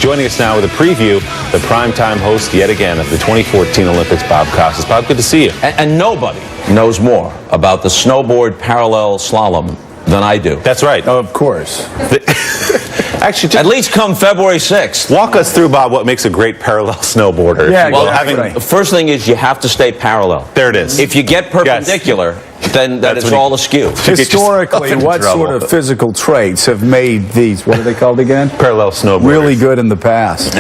joining us now with a preview, the primetime host yet again of the 2014 Olympics, Bob Costas. Bob, good to see you. And nobody knows more about the snowboard parallel slalom than I do. That's right. Oh, of course. Actually, At least come February 6th. walk us through, Bob, what makes a great parallel snowboarder. Yeah, Well, exactly. the first thing is you have to stay parallel. There it is. If you get perpendicular, then That's it's when you- all askew. Historically, into what trouble. sort of physical traits have made these, what are they called again? Parallel snowboarders. Really good in the past.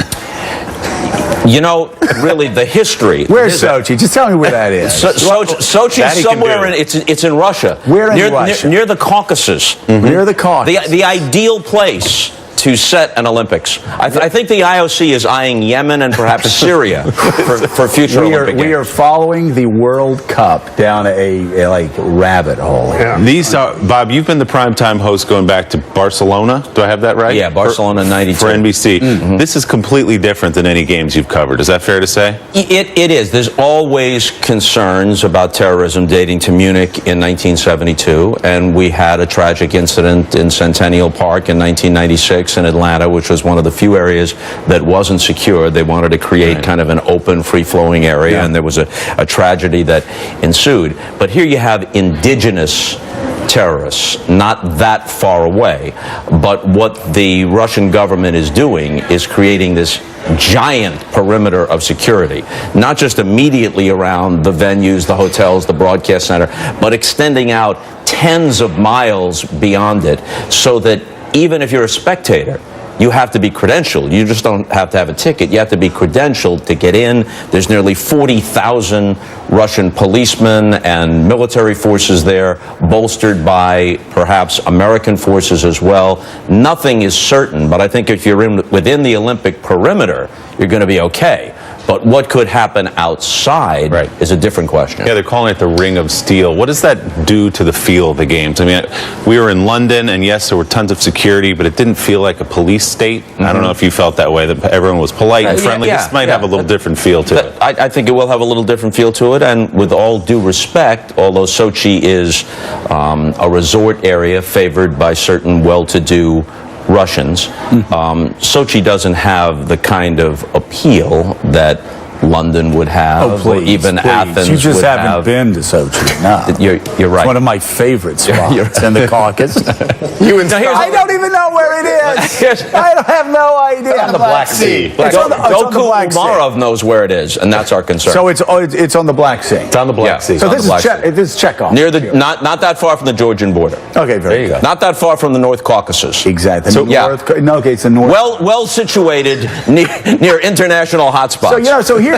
You know, really, the history. Where's Sochi? Just tell me where that is. Sochi That is he can somewhere do. it's in Russia. Where in near, Russia? Near the Caucasus. Near the Caucasus. The ideal place to set an Olympics. I think the IOC is eyeing Yemen and perhaps Syria for future Olympic We Games. are following the World Cup down a like rabbit hole. Yeah. These are, Bob, you've been the primetime host going back to Barcelona. Do I have that right? Yeah, Barcelona 92. For NBC. This is completely different than any games you've covered. Is that fair to say? It is. There's always concerns about terrorism dating to Munich in 1972, and we had a tragic incident in Centennial Park in 1996 in Atlanta, which was one of the few areas that wasn't secure. They wanted to create kind of an open, free-flowing area, and there was a tragedy that ensued. But here you have indigenous terrorists, not that far away. But what the Russian government is doing is creating this giant perimeter of security, not just immediately around the venues, the hotels, the broadcast center, but extending out tens of miles beyond it, so that even if you're a spectator, you have to be credentialed. You just don't have to have a ticket. You have to be credentialed to get in. There's nearly 40,000 Russian policemen and military forces there, bolstered by perhaps American forces as well. Nothing is certain, but I think if you're within the Olympic perimeter, you're going to be okay. But what could happen outside is a different question. Yeah, they're calling it the Ring of Steel. What does that do to the feel of the games? I mean, we were in London, and yes, there were tons of security, but it didn't feel like a police state. I don't know if you felt that way, that everyone was polite and friendly. This might have a little different feel to it. I think it will have a little different feel to it, and with all due respect, although Sochi is a resort area favored by certain well-to-do Russians, Sochi doesn't have the kind of appeal that London would have, or even Athens You just would haven't have. been to Sochi. No. You're right. It's one of my favorite spots in the Caucasus. I don't even know where it is. I have no idea. on the Black Sea. It's on the Black Sea. Goku Umarov knows where it is, and that's our concern. So it's on the Black Sea. It's on the Black Sea. So on this the is Black Sea. this is Chekhov. near the not that far from the Georgian border. Okay, very good. Not that far from the North Caucasus. Exactly. So, Okay, it's the north. Well situated near international hotspots. So here's